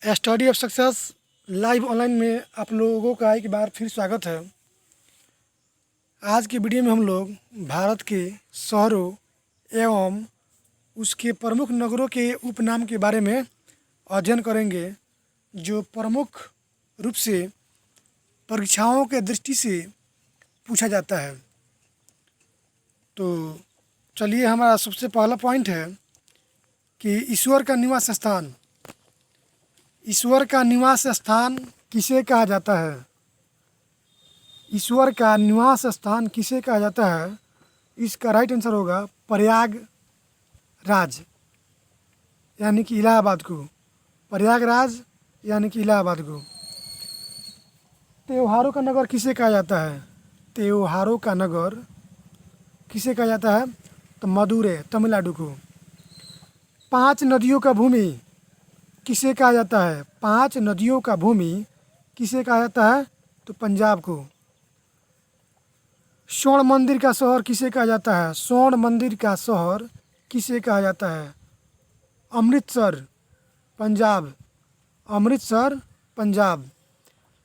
Study of success live online में आप लोगों का एक बार फिर स्वागत है। आज की वीडियो में हम लोग भारत के शहरों एवं उसके प्रमुख नगरों के उपनाम के बारे में अध्ययन करेंगे, जो प्रमुख रूप से परीक्षाओं के दृष्टि से पूछा जाता है। तो चलिए, हमारा सबसे पहला पॉइंट है कि ईश्वर का निवास स्थान। ईश्वर का निवास स्थान किसे कहा जाता है? ईश्वर का निवास स्थान किसे कहा जाता है? इसका राइट आंसर होगा प्रयागराज यानी कि इलाहाबाद को। प्रयागराज यानी कि इलाहाबाद को। त्योहारों का नगर किसे कहा जाता है? त्योहारों का नगर किसे कहा जाता है? तो मदुरै, तमिलनाडु को। 5 नदियों का भूमि किसे कहा जाता है? 5 नदियों का भूमि किसे कहा जाता है? तो पंजाब को। स्वर्ण मंदिर का शहर किसे कहा जाता है? स्वर्ण मंदिर का शहर किसे कहा जाता है? अमृतसर, पंजाब। अमृतसर, पंजाब।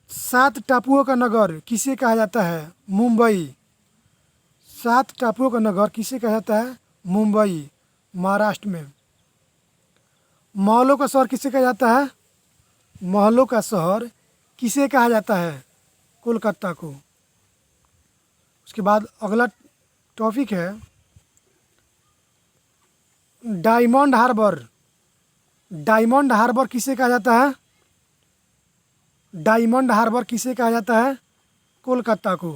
7 टापुओं का नगर किसे कहा जाता है? मुंबई। 7 टापुओं का नगर किसे कहा जाता है? मुंबई, महाराष्ट्र में। महलों का शहर किसे कहा जाता है? महलों का शहर किसे कहा जाता है? कोलकाता को। उसके बाद अगला टॉपिक है डायमंड हार्बर। डायमंड हार्बर किसे कहा जाता है? डायमंड हार्बर किसे कहा जाता है? कोलकाता को।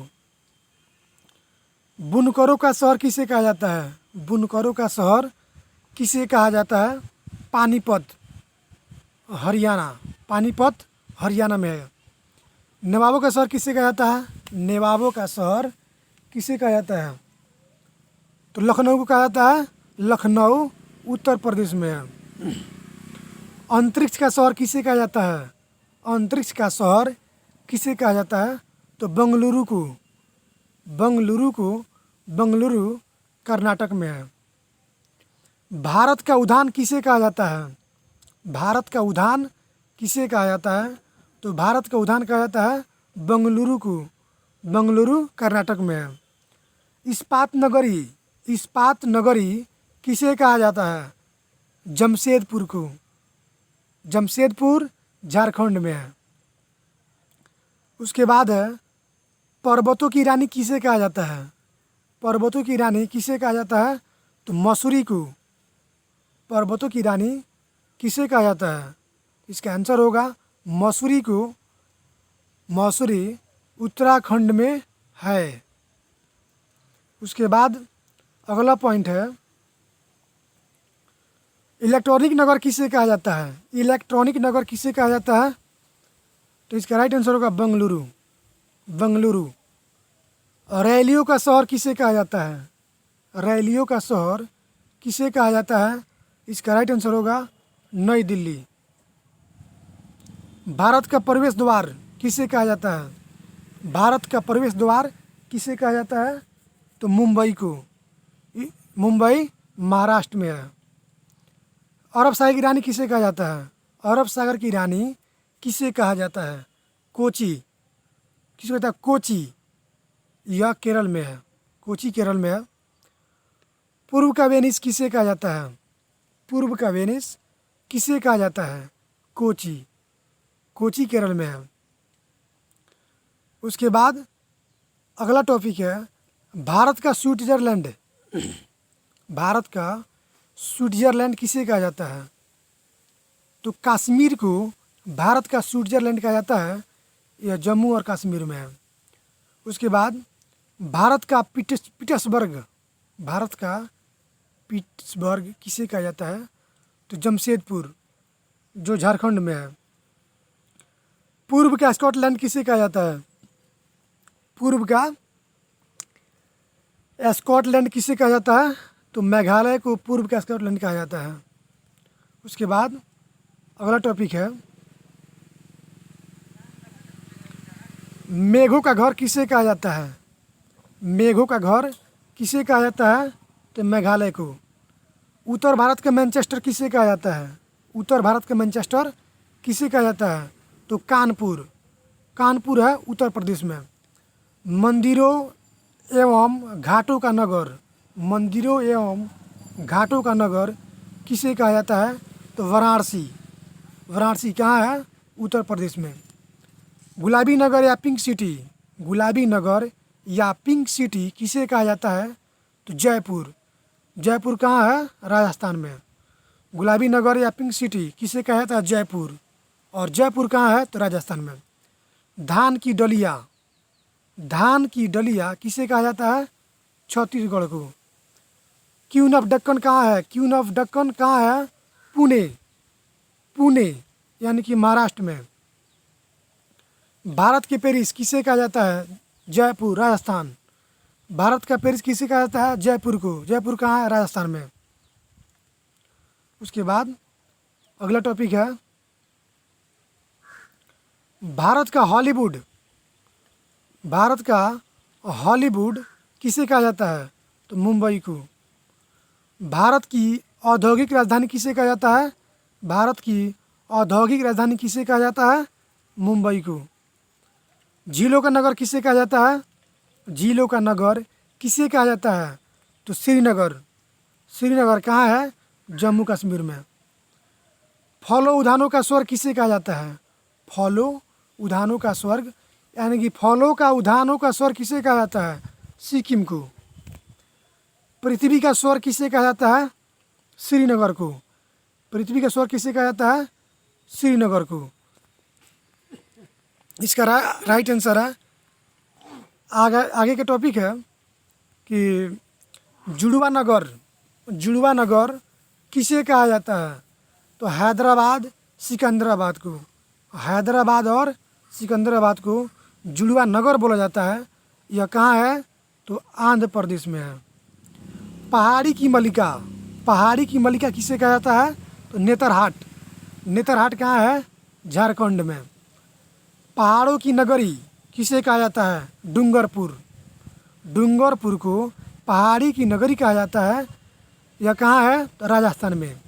बुनकरों का शहर किसे कहा जाता है? बुनकरों का शहर किसे कहा जाता है? पानीपत, हरियाणा। पानीपत हरियाणा में है। नवाबों का शहर किसे कहा जाता है? नवाबों का शहर किसे कहा जाता है? तो लखनऊ को कहा जाता है। लखनऊ उत्तर प्रदेश में है। अंतरिक्ष का शहर किसे कहा जाता है? अंतरिक्ष का शहर किसे कहा जाता है? तो बेंगलुरु को। बेंगलुरु को, बेंगलुरु कर्नाटक में है। भारत का उद्यान किसे कहा जाता है? भारत का उद्यान किसे कहा जाता है? तो भारत का उद्यान कहा जाता है बेंगलुरु को। बेंगलुरु कर्नाटक में है। इस्पात नगरी, इस्पात नगरी किसे कहा जाता है? जमशेदपुर को। जमशेदपुर झारखंड में है। उसके बाद है पर्वतों की रानी किसे कहा जाता है? पर्वतों की रानी किसे कहा जाता है? तो मसूरी को। पर्वतों की रानी किसे कहा जाता है? इसका आंसर होगा मसूरी को। मसूरी उत्तराखंड में है। उसके बाद अगला पॉइंट है इलेक्ट्रॉनिक नगर किसे कहा जाता है? इलेक्ट्रॉनिक नगर किसे कहा जाता है? तो इसका राइट आंसर होगा बेंगलुरु। बेंगलुरु। रैलियों का शहर किसे कहा जाता है? रैलियों का शहर किसे कहा जाता है? इसका राइट आंसर होगा नई दिल्ली। भारत का प्रवेश द्वार किसे कहा जाता है? भारत का प्रवेश द्वार किसे कहा जाता है? तो मुंबई को। मुंबई महाराष्ट्र में है। अरब सागर की रानी किसे कहा जाता है? अरब सागर की रानी किसे कहा जाता है? कोची। किसे कहता है? कोची। यह केरल में है। कोची केरल में है। पूर्व का वेनिस किसे कहा जाता है? पूर्व का वेनिस किसे कहा जाता है? कोची। कोची केरल में है। उसके बाद अगला टॉपिक है भारत का स्विट्जरलैंड। भारत का स्विट्जरलैंड किसे कहा जाता है? तो कश्मीर को भारत का स्विट्जरलैंड कहा जाता है। यह जम्मू और कश्मीर में है। उसके बाद भारत का पीटर्सबर्ग। भारत का पीटर्सबर्ग किसे कहा जाता है? तो जमशेदपुर, जो झारखंड में है। पूर्व का स्कॉटलैंड किसे कहा जाता है? पूर्व का स्कॉटलैंड किसे कहा जाता है? तो मेघालय को पूर्व का स्कॉटलैंड कहा जाता है। उसके बाद अगला टॉपिक है मेघों का घर किसे कहा जाता है? मेघों का घर किसे कहा जाता है? तो मेघालय को। उत्तर भारत का मैनचेस्टर किसे कहा जाता है? उत्तर भारत का मैनचेस्टर किसे कहा जाता है? तो कानपुर। कानपुर है उत्तर प्रदेश में। मंदिरों एवं घाटों का नगर, मंदिरों एवं घाटों का नगर किसे कहा जाता है? तो वाराणसी। वाराणसी कहाँ है? उत्तर प्रदेश में। गुलाबी नगर या पिंक सिटी, गुलाबी नगर या पिंक सिटी किसे कहा जाता है? तो जयपुर। जयपुर कहाँ है? राजस्थान में। गुलाबी नगर या पिंक सिटी किसे कहा जाता है? जयपुर। और जयपुर कहाँ है? तो राजस्थान में। धान की डलिया, धान की डलिया किसे कहा जाता है? छत्तीसगढ़ को। क्वीन ऑफ दक्कन कहाँ है? क्वीन ऑफ दक्कन कहाँ है? पुणे। पुणे यानी कि महाराष्ट्र में। भारत के पेरिस किसे कहा जाता है? जयपुर, राजस्थान। भारत का पेरिस किसे कहा जाता है? जयपुर को। जयपुर कहाँ है? राजस्थान में। उसके बाद अगला टॉपिक है भारत का हॉलीवुड। भारत का हॉलीवुड किसे कहा जाता है? तो मुंबई को। भारत की औद्योगिक राजधानी किसे कहा जाता है? भारत की औद्योगिक राजधानी किसे कहा जाता है? मुंबई को। झीलों का नगर किसे कहा जाता है? झीलों का नगर किसे कहा जाता है? तो श्रीनगर। श्रीनगर कहाँ है? जम्मू कश्मीर में। फलों उद्यानों का स्वर्ग किसे कहा जाता है? फलों उद्यानों का स्वर्ग यानी कि फलों का उद्यानों का स्वर्ग किसे कहा जाता है? सिक्किम को। पृथ्वी का स्वर्ग किसे कहा जाता है? श्रीनगर को। पृथ्वी का स्वर्ग किसे कहा जाता है? श्रीनगर को। इसका राइट आंसर है। आगे का टॉपिक है कि जुड़वा नगर। जुड़वा नगर किसे कहा जाता है? तो हैदराबाद, सिकंदराबाद को। हैदराबाद और सिकंदराबाद को जुड़वा नगर बोला जाता है। यह कहाँ है? तो आंध्र प्रदेश में है। पहाड़ी की मलिका, पहाड़ी की मलिका किसे कहा जाता है? तो नेतरहाट। नेतरहाट कहाँ है? झारखंड में। पहाड़ों की नगरी किसे कहा जाता है? डूंगरपुर। डूंगरपुर को पहाड़ी की नगरी कहा जाता है। यह कहाँ है? तो राजस्थान में।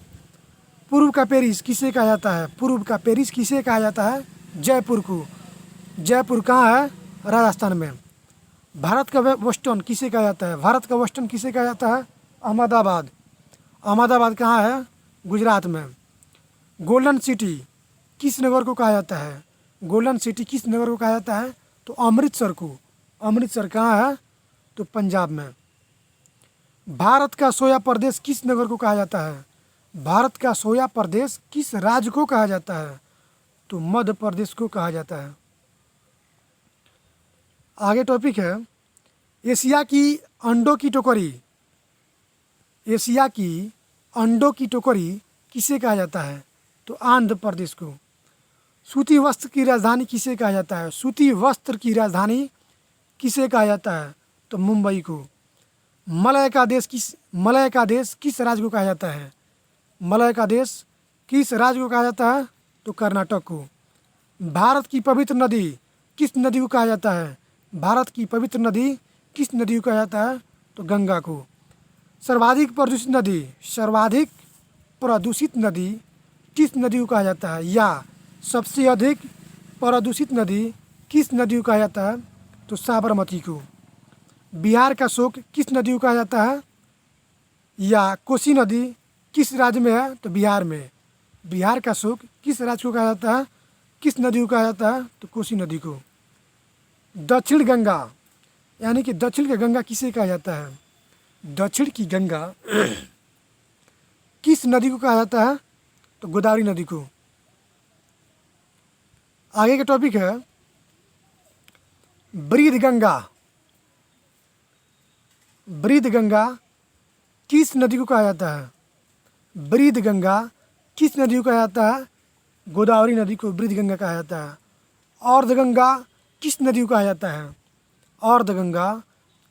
पूर्व का पेरिस किसे कहा जाता है? पूर्व का पेरिस किसे कहा जाता है? जयपुर को। जयपुर कहाँ है? राजस्थान में। भारत का बोस्टन किसे कहा जाता है? भारत का बोस्टन किसे कहा जाता है? अहमदाबाद। अहमदाबाद कहाँ है? गुजरात में। गोल्डन सिटी किस नगर को कहा जाता है? गोल्डन सिटी किस नगर को कहा जाता है? तो अमृतसर को। अमृतसर कहाँ है? तो पंजाब में। भारत का सोया प्रदेश किस नगर को कहा जाता है? भारत का सोया प्रदेश किस राज्य को कहा जाता है? तो मध्य प्रदेश को कहा जाता है। आगे टॉपिक है एशिया की अंडों की टोकरी। एशिया की अंडों की टोकरी किसे कहा जाता है? तो आंध्र प्रदेश को। सूती वस्त्र की राजधानी किसे कहा जाता है? सूती वस्त्र की राजधानी किसे कहा जाता है? तो मुंबई को। मलय का देश किस राज्य को कहा जाता है? मलय का देश किस राज्य को कहा जाता है? तो कर्नाटक को। भारत की पवित्र नदी किस नदी को कहा जाता है? भारत की पवित्र नदी किस नदी को कहा जाता है? तो गंगा को। सर्वाधिक प्रदूषित नदी किस नदी को कहा जाता है? या सबसे अधिक प्रदूषित नदी किस नदी को कहा जाता है? तो साबरमती को। बिहार का शोक किस नदी को कहा जाता है? या कोसी नदी किस राज्य में है? तो बिहार में। बिहार का शोक किस राज्य को कहा जाता है? किस नदी को कहा जाता है? तो कोसी नदी को। दक्षिण गंगा यानी कि दक्षिण की गंगा किसे कहा जाता है? दक्षिण की गंगा किस नदी को कहा जाता है? तो गोदावरी नदी को। आगे का टॉपिक है बृहद गंगा। बृहद गंगा किस नदी को कहा जाता है? बृहद गंगा किस नदी को कहा जाता है? गोदावरी नदी को बृहद गंगा कहा जाता है। अर्ध गंगा किस नदी को कहा जाता है? अर्ध गंगा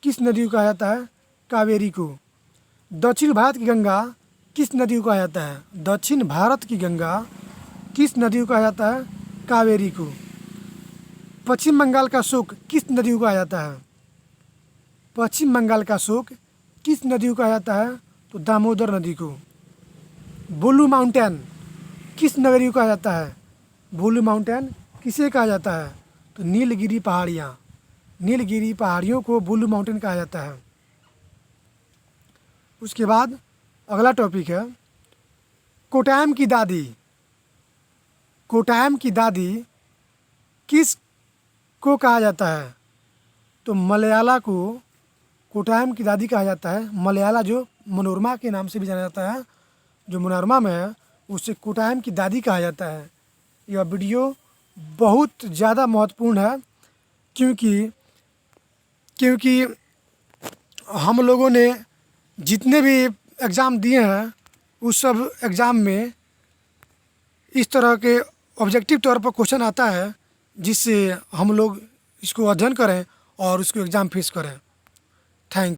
किस नदी को कहा जाता है? कावेरी को। दक्षिण भारत की गंगा किस नदी को कहा जाता है? दक्षिण भारत की गंगा किस नदी को कहा जाता है? कावेरी को। पश्चिम बंगाल का शोक किस नदी को कहा जाता है? पश्चिम बंगाल का शोक किस नदी को कहा जाता है? तो दामोदर नदी को। ब्लू माउंटेन किस नगरी को कहा जाता है? ब्लू माउंटेन किसे कहा जाता है? तो नीलगिरी पहाड़ियाँ, नीलगिरी पहाड़ियों को ब्लू माउंटेन कहा जाता है। उसके बाद अगला टॉपिक है कोटायम की दादी। कोटायम की दादी किस को कहा जाता है? तो मलयाला को कोटायम की दादी कहा जाता है। मलयाला जो मनोरमा के नाम से भी जाना जाता है, जो मनोरमा में है उसे कोटायम की दादी कहा जाता है। यह वीडियो बहुत ज़्यादा महत्वपूर्ण है क्योंकि क्योंकि हम लोगों ने जितने भी एग्ज़ाम दिए हैं उस सब एग्ज़ाम में इस तरह के ऑब्जेक्टिव तौर पर क्वेश्चन आता है, जिससे हम लोग इसको अध्ययन करें और उसको एग्ज़ाम फेस करें। थैंक